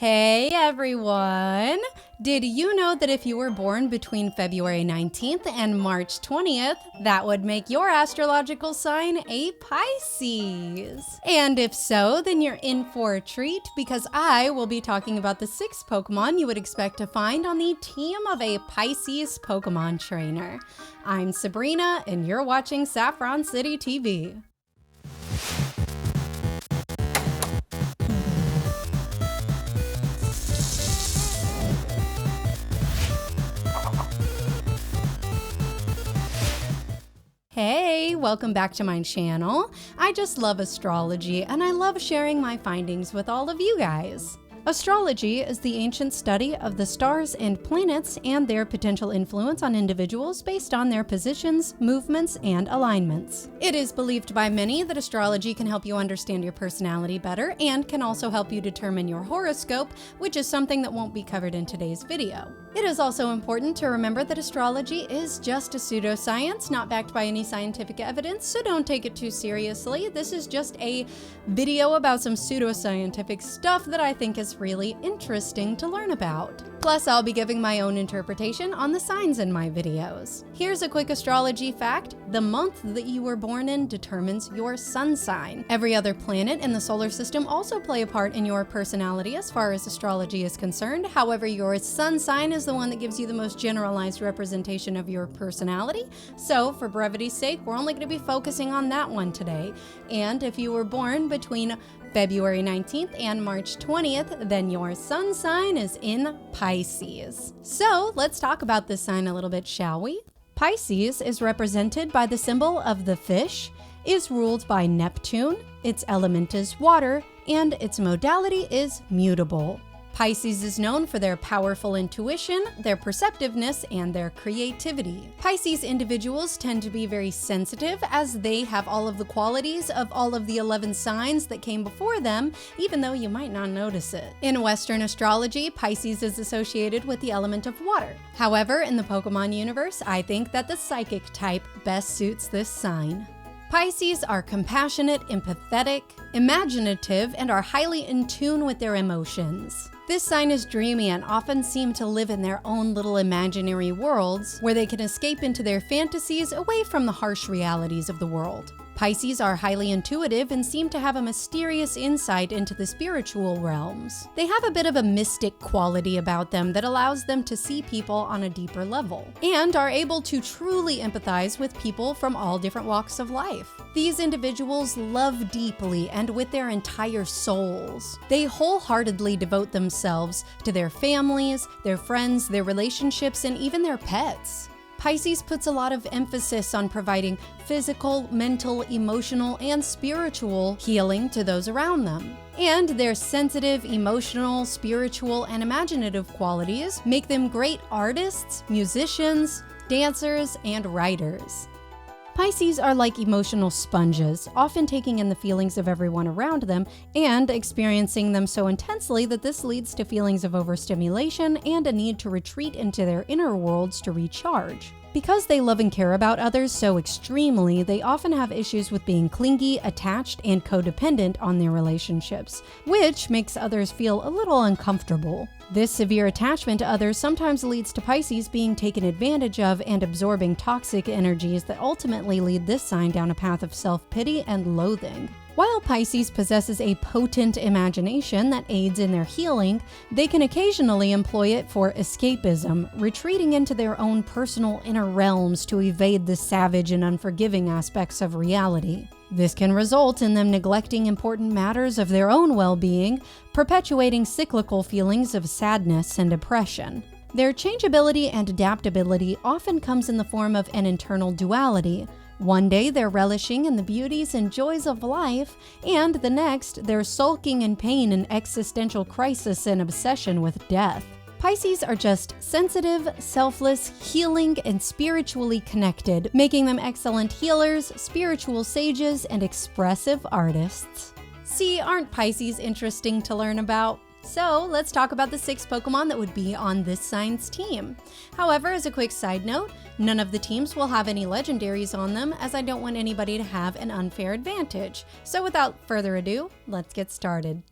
Hey everyone! Did you know that if you were born between February 19th and March 20th, that would make your astrological sign a Pisces? And if so, then you're in for a treat because I will be talking about the 6 Pokemon you would expect to find on the team of a Pisces Pokemon trainer. I'm Sabrina and you're watching Saffron City TV. Hey, welcome back to my channel. I just love astrology and I love sharing my findings with all of you guys. Astrology is the ancient study of the stars and planets and their potential influence on individuals based on their positions, movements, and alignments. It is believed by many that astrology can help you understand your personality better and can also help you determine your horoscope, which is something that won't be covered in today's video. It is also important to remember that astrology is just a pseudoscience, not backed by any scientific evidence, so don't take it too seriously. This is just a video about some pseudoscientific stuff that I think is really interesting to learn about. Plus, I'll be giving my own interpretation on the signs in my videos. Here's a quick astrology fact. The month that you were born in determines your sun sign. Every other planet in the solar system also play a part in your personality as far as astrology is concerned. However, your sun sign is the one that gives you the most generalized representation of your personality. So, for brevity's sake, we're only going to be focusing on that one today. And if you were born between February 19th and March 20th, then your sun sign is in Pisces. So let's talk about this sign a little bit, shall we? Pisces is represented by the symbol of the fish, is ruled by Neptune, its element is water, and its modality is mutable. Pisces is known for their powerful intuition, their perceptiveness, and their creativity. Pisces individuals tend to be very sensitive as they have all of the qualities of all of the 11 signs that came before them, even though you might not notice it. In Western astrology, Pisces is associated with the element of water. However, in the Pokemon universe, I think that the psychic type best suits this sign. Pisces are compassionate, empathetic, imaginative, and are highly in tune with their emotions. This sign is dreamy and often seem to live in their own little imaginary worlds where they can escape into their fantasies away from the harsh realities of the world. Pisces are highly intuitive and seem to have a mysterious insight into the spiritual realms. They have a bit of a mystic quality about them that allows them to see people on a deeper level, and are able to truly empathize with people from all different walks of life. These individuals love deeply and with their entire souls. They wholeheartedly devote themselves to their families, their friends, their relationships, and even their pets. Pisces puts a lot of emphasis on providing physical, mental, emotional, and spiritual healing to those around them. And their sensitive, emotional, spiritual, and imaginative qualities make them great artists, musicians, dancers, and writers. Pisces are like emotional sponges, often taking in the feelings of everyone around them and experiencing them so intensely that this leads to feelings of overstimulation and a need to retreat into their inner worlds to recharge. Because they love and care about others so extremely, they often have issues with being clingy, attached, and codependent on their relationships, which makes others feel a little uncomfortable. This severe attachment to others sometimes leads to Pisces being taken advantage of and absorbing toxic energies that ultimately lead this sign down a path of self-pity and loathing. While Pisces possesses a potent imagination that aids in their healing, they can occasionally employ it for escapism, retreating into their own personal inner realms to evade the savage and unforgiving aspects of reality. This can result in them neglecting important matters of their own well-being, perpetuating cyclical feelings of sadness and depression. Their changeability and adaptability often comes in the form of an internal duality. One day they're relishing in the beauties and joys of life, and the next they're sulking in pain and existential crisis and obsession with death. Pisces are just sensitive, selfless, healing, and spiritually connected, making them excellent healers, spiritual sages, and expressive artists. See, aren't Pisces interesting to learn about? So let's talk about the 6 Pokemon that would be on this sign's team. However, as a quick side note, none of the teams will have any Legendaries on them as I don't want anybody to have an unfair advantage. So without further ado, let's get started.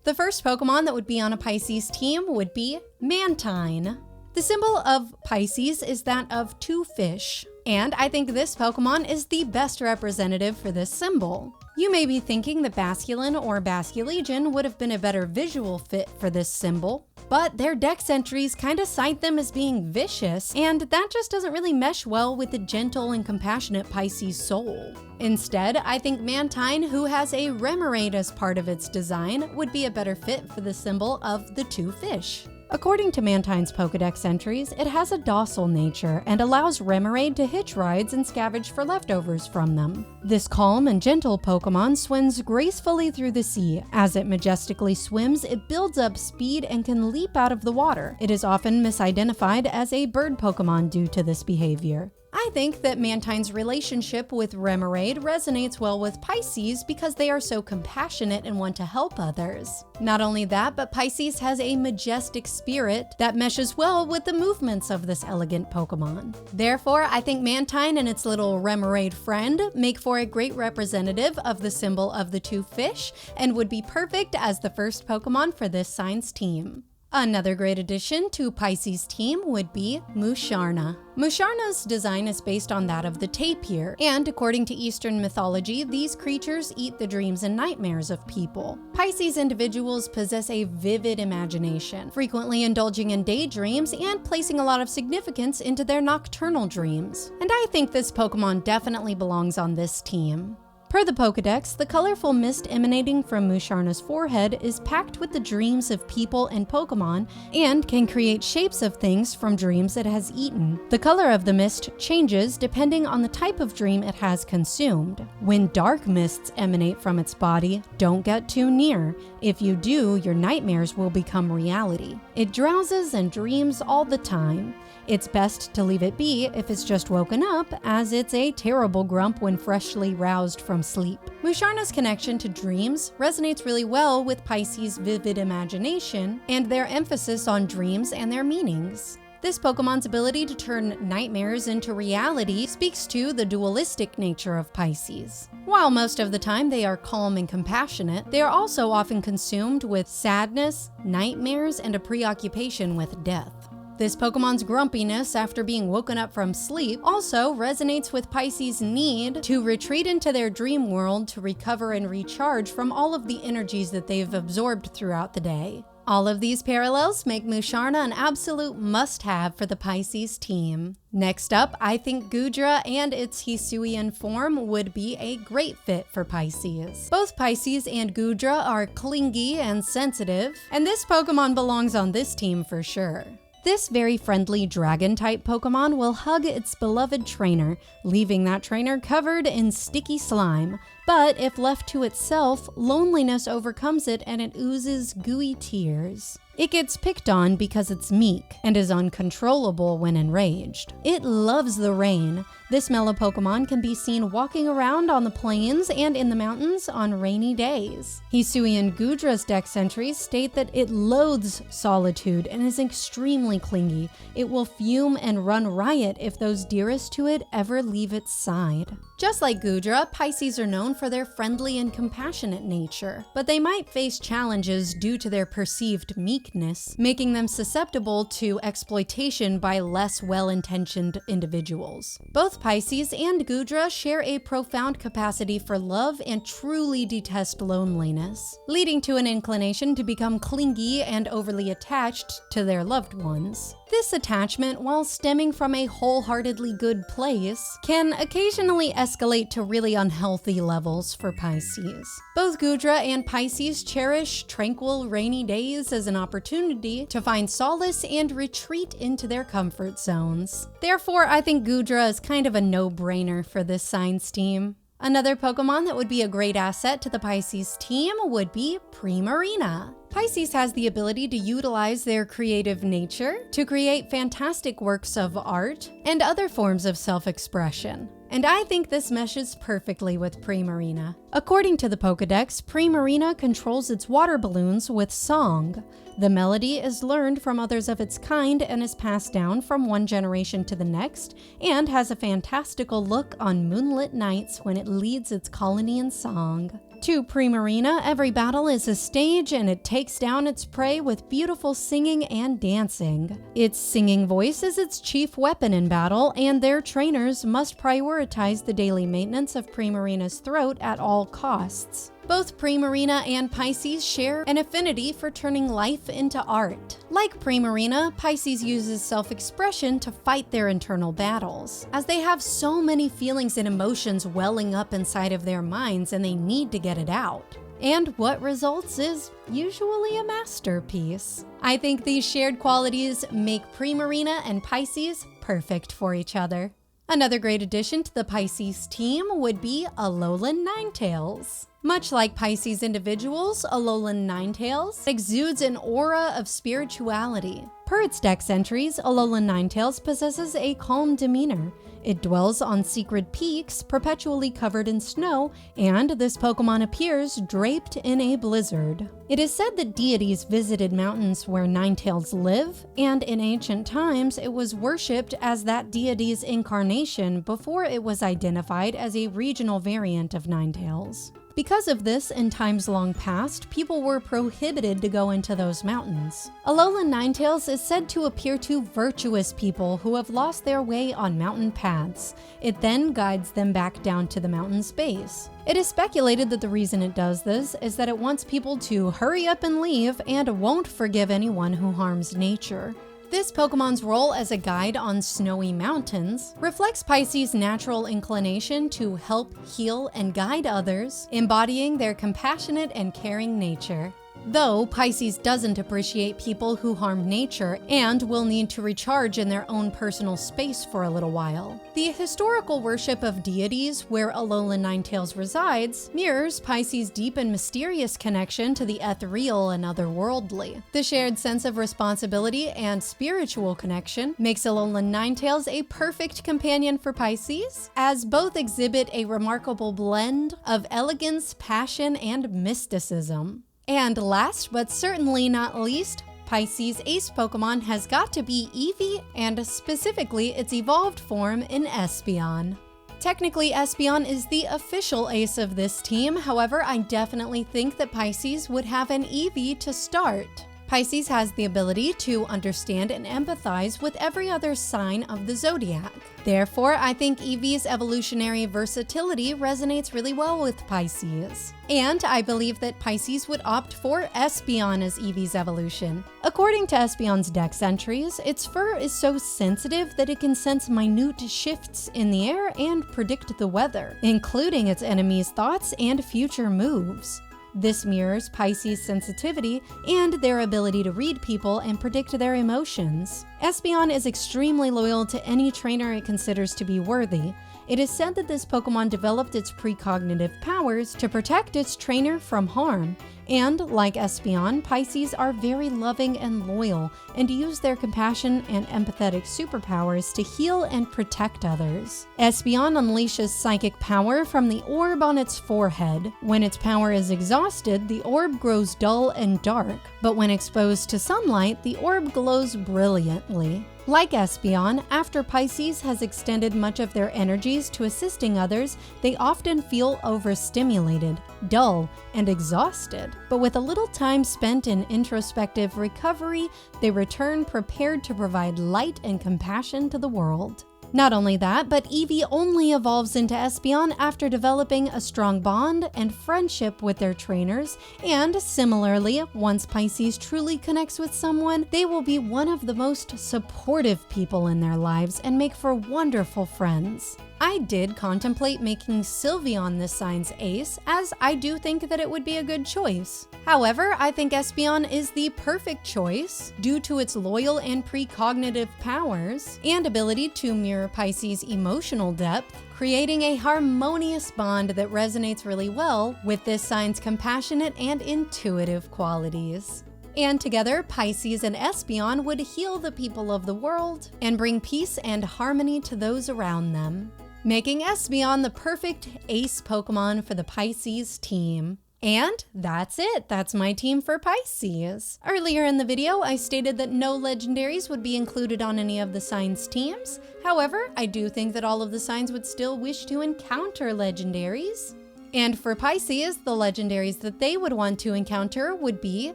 The first Pokemon that would be on a Pisces team would be Mantine. The symbol of Pisces is that of two fish, and I think this Pokemon is the best representative for this symbol. You may be thinking that Basculin or Basculegion would have been a better visual fit for this symbol, but their dex entries kind of cite them as being vicious, and that just doesn't really mesh well with the gentle and compassionate Pisces soul. Instead, I think Mantine, who has a Remoraid as part of its design, would be a better fit for the symbol of the two fish. According to Mantine's Pokedex entries, it has a docile nature and allows Remoraid to hitch rides and scavenge for leftovers from them. This calm and gentle Pokemon swims gracefully through the sea. As it majestically swims, it builds up speed and can leap out of the water. It is often misidentified as a bird Pokemon due to this behavior. I think that Mantine's relationship with Remoraid resonates well with Pisces because they are so compassionate and want to help others. Not only that, but Pisces has a majestic spirit that meshes well with the movements of this elegant Pokemon. Therefore, I think Mantine and its little Remoraid friend make for a great representative of the symbol of the two fish and would be perfect as the first Pokemon for this sign's team. Another great addition to Pisces' team would be Musharna. Musharna's design is based on that of the tapir, and according to Eastern mythology, these creatures eat the dreams and nightmares of people. Pisces individuals possess a vivid imagination, frequently indulging in daydreams and placing a lot of significance into their nocturnal dreams. And I think this Pokemon definitely belongs on this team. Per the Pokedex, the colorful mist emanating from Musharna's forehead is packed with the dreams of people and Pokemon and can create shapes of things from dreams it has eaten. The color of the mist changes depending on the type of dream it has consumed. When dark mists emanate from its body, don't get too near. If you do, your nightmares will become reality. It drowses and dreams all the time. It's best to leave it be if it's just woken up, as it's a terrible grump when freshly roused from sleep. Musharna's connection to dreams resonates really well with Pisces' vivid imagination and their emphasis on dreams and their meanings. This Pokemon's ability to turn nightmares into reality speaks to the dualistic nature of Pisces. While most of the time they are calm and compassionate, they are also often consumed with sadness, nightmares, and a preoccupation with death. This Pokemon's grumpiness after being woken up from sleep also resonates with Pisces' need to retreat into their dream world to recover and recharge from all of the energies that they've absorbed throughout the day. All of these parallels make Musharna an absolute must-have for the Pisces team. Next up, I think Gudra and its Hisuian form would be a great fit for Pisces. Both Pisces and Gudra are clingy and sensitive, and this Pokemon belongs on this team for sure. This very friendly dragon-type Pokemon will hug its beloved trainer, leaving that trainer covered in sticky slime. But if left to itself, loneliness overcomes it and it oozes gooey tears. It gets picked on because it's meek and is uncontrollable when enraged. It loves the rain. This mellow Pokemon can be seen walking around on the plains and in the mountains on rainy days. Hisuian Gudra's dex entries state that it loathes solitude and is extremely clingy. It will fume and run riot if those dearest to it ever leave its side. Just like Gudra, Pisces are known for their friendly and compassionate nature, but they might face challenges due to their perceived meekness, making them susceptible to exploitation by less well-intentioned individuals. Both Pisces and Gudra share a profound capacity for love and truly detest loneliness, leading to an inclination to become clingy and overly attached to their loved ones. This attachment, while stemming from a wholeheartedly good place, can occasionally escalate to really unhealthy levels for Pisces. Both Gudra and Pisces cherish tranquil, rainy days as an opportunity to find solace and retreat into their comfort zones. Therefore, I think Gudra is kind of a no-brainer for this sign's team. Another Pokemon that would be a great asset to the Pisces team would be Primarina. Pisces has the ability to utilize their creative nature to create fantastic works of art and other forms of self-expression. And I think this meshes perfectly with Primarina. According to the Pokedex, Primarina controls its water balloons with song. The melody is learned from others of its kind and is passed down from one generation to the next, and has a fantastical look on moonlit nights when it leads its colony in song. To Primarina, every battle is a stage and it takes down its prey with beautiful singing and dancing. Its singing voice is its chief weapon in battle, and their trainers must prioritize the daily maintenance of Primarina's throat at all costs. Both Primarina and Pisces share an affinity for turning life into art. Like Primarina, Pisces uses self-expression to fight their internal battles, as they have so many feelings and emotions welling up inside of their minds and they need to get it out. And what results is usually a masterpiece. I think these shared qualities make Primarina and Pisces perfect for each other. Another great addition to the Pisces team would be Alolan Ninetales. Much like Pisces individuals, Alolan Ninetales exudes an aura of spirituality. Per its dex entries, Alolan Ninetales possesses a calm demeanor. It dwells on secret peaks perpetually covered in snow, and this Pokemon appears draped in a blizzard. It is said that deities visited mountains where Ninetales live, and in ancient times it was worshipped as that deity's incarnation before it was identified as a regional variant of Ninetales. Because of this, in times long past, people were prohibited to go into those mountains. Alolan Ninetales is said to appear to virtuous people who have lost their way on mountain paths. It then guides them back down to the mountain's base. It is speculated that the reason it does this is that it wants people to hurry up and leave and won't forgive anyone who harms nature. This Pokemon's role as a guide on snowy mountains reflects Pisces' natural inclination to help, heal, and guide others, embodying their compassionate and caring nature. Though Pisces doesn't appreciate people who harm nature and will need to recharge in their own personal space for a little while. The historical worship of deities where Alolan Ninetales resides mirrors Pisces' deep and mysterious connection to the ethereal and otherworldly. The shared sense of responsibility and spiritual connection makes Alolan Ninetales a perfect companion for Pisces, as both exhibit a remarkable blend of elegance, passion, and mysticism. And last but certainly not least, Pisces' ace Pokemon has got to be Eevee, and specifically its evolved form in Espeon. Technically, Espeon is the official ace of this team, however, I definitely think that Pisces would have an Eevee to start. Pisces has the ability to understand and empathize with every other sign of the zodiac. Therefore, I think Eevee's evolutionary versatility resonates really well with Pisces. And I believe that Pisces would opt for Espeon as Eevee's evolution. According to Espeon's dex entries, its fur is so sensitive that it can sense minute shifts in the air and predict the weather, including its enemies' thoughts and future moves. This mirrors Pisces' sensitivity and their ability to read people and predict their emotions. Espeon is extremely loyal to any trainer it considers to be worthy. It is said that this Pokemon developed its precognitive powers to protect its trainer from harm. And like Espeon, Pisces are very loving and loyal and use their compassion and empathetic superpowers to heal and protect others. Espeon unleashes psychic power from the orb on its forehead. When its power is exhausted, the orb grows dull and dark, but when exposed to sunlight, the orb glows brilliantly. Like Espeon, after Pisces has extended much of their energies to assisting others, they often feel overstimulated, dull, and exhausted. But with a little time spent in introspective recovery, they return prepared to provide light and compassion to the world. Not only that, but Eevee only evolves into Espeon after developing a strong bond and friendship with their trainers, and similarly, once Pisces truly connects with someone, they will be one of the most supportive people in their lives and make for wonderful friends. I did contemplate making Sylveon this sign's ace, as I do think that it would be a good choice. However, I think Espeon is the perfect choice due to its loyal and precognitive powers and ability to mirror Pisces' emotional depth, creating a harmonious bond that resonates really well with this sign's compassionate and intuitive qualities. And together, Pisces and Espeon would heal the people of the world and bring peace and harmony to those around them, making Espeon the perfect ace Pokemon for the Pisces team. And that's it. That's my team for Pisces. Earlier in the video, I stated that no legendaries would be included on any of the signs' teams. However, I do think that all of the signs would still wish to encounter legendaries. And for Pisces, the legendaries that they would want to encounter would be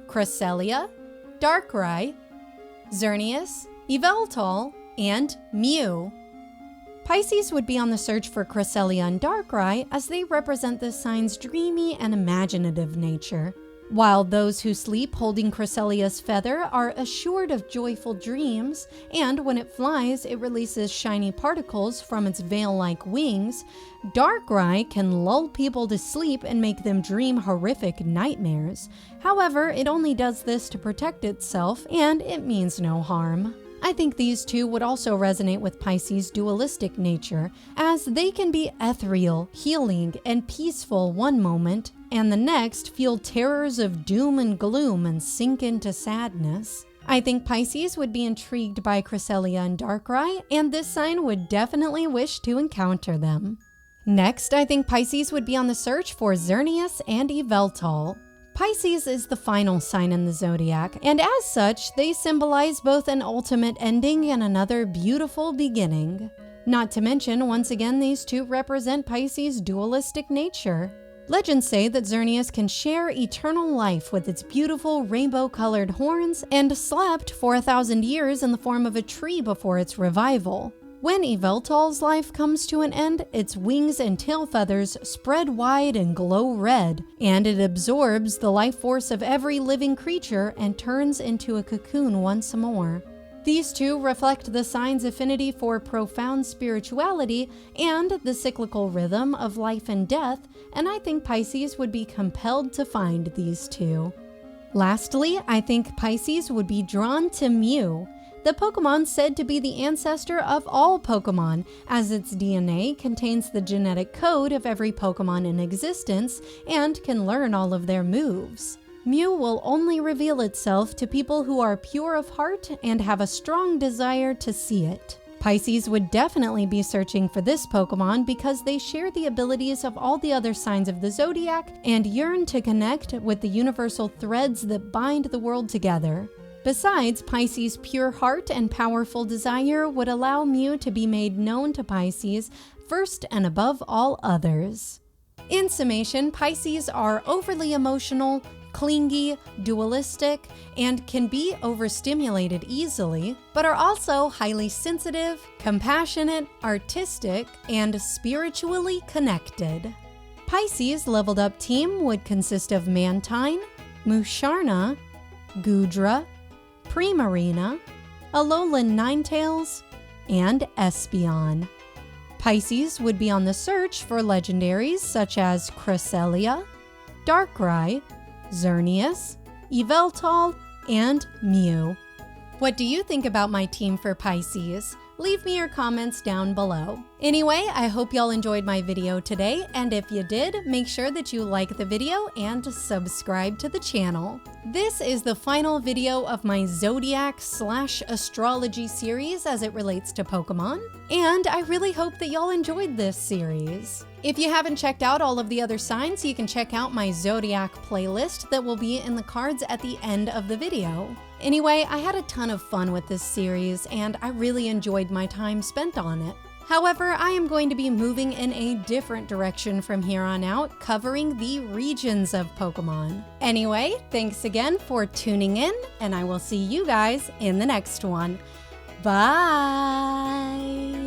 Cresselia, Darkrai, Xerneas, Yveltal, and Mew. Pisces would be on the search for Cresselia and Darkrai as they represent the sign's dreamy and imaginative nature. While those who sleep holding Cresselia's feather are assured of joyful dreams, and when it flies, it releases shiny particles from its veil-like wings, Darkrai can lull people to sleep and make them dream horrific nightmares. However, it only does this to protect itself, and it means no harm. I think these two would also resonate with Pisces' dualistic nature, as they can be ethereal, healing, and peaceful one moment, and the next feel terrors of doom and gloom and sink into sadness. I think Pisces would be intrigued by Cresselia and Darkrai, and this sign would definitely wish to encounter them. Next, I think Pisces would be on the search for Xerneas and Yveltal. Pisces is the final sign in the zodiac, and as such, they symbolize both an ultimate ending and another beautiful beginning. Not to mention, once again, these two represent Pisces' dualistic nature. Legends say that Xerneas can share eternal life with its beautiful rainbow-colored horns and slept for 1,000 years in the form of a tree before its revival. When Yveltal's life comes to an end, its wings and tail feathers spread wide and glow red, and it absorbs the life force of every living creature and turns into a cocoon once more. These two reflect the sign's affinity for profound spirituality and the cyclical rhythm of life and death, and I think Pisces would be compelled to find these two. Lastly, I think Pisces would be drawn to Mew, the Pokemon said to be the ancestor of all Pokemon, as its DNA contains the genetic code of every Pokemon in existence and can learn all of their moves. Mew will only reveal itself to people who are pure of heart and have a strong desire to see it. Pisces would definitely be searching for this Pokemon because they share the abilities of all the other signs of the zodiac and yearn to connect with the universal threads that bind the world together. Besides, Pisces' pure heart and powerful desire would allow Mew to be made known to Pisces first and above all others. In summation, Pisces are overly emotional, clingy, dualistic, and can be overstimulated easily, but are also highly sensitive, compassionate, artistic, and spiritually connected. Pisces' leveled up team would consist of Mantine, Musharna, Gudra, Primarina, Alolan Ninetales, and Espeon. Pisces would be on the search for legendaries such as Cresselia, Darkrai, Xerneas, Yveltal, and Mew. What do you think about my team for Pisces? Leave me your comments down below. Anyway, I hope y'all enjoyed my video today, and if you did, make sure that you like the video and subscribe to the channel. This is the final video of my Zodiac/Astrology series as it relates to Pokemon, and I really hope that y'all enjoyed this series. If you haven't checked out all of the other signs, you can check out my Zodiac playlist that will be in the cards at the end of the video. Anyway, I had a ton of fun with this series, and I really enjoyed my time spent on it. However, I am going to be moving in a different direction from here on out, covering the regions of Pokemon. Anyway, thanks again for tuning in, and I will see you guys in the next one. Bye!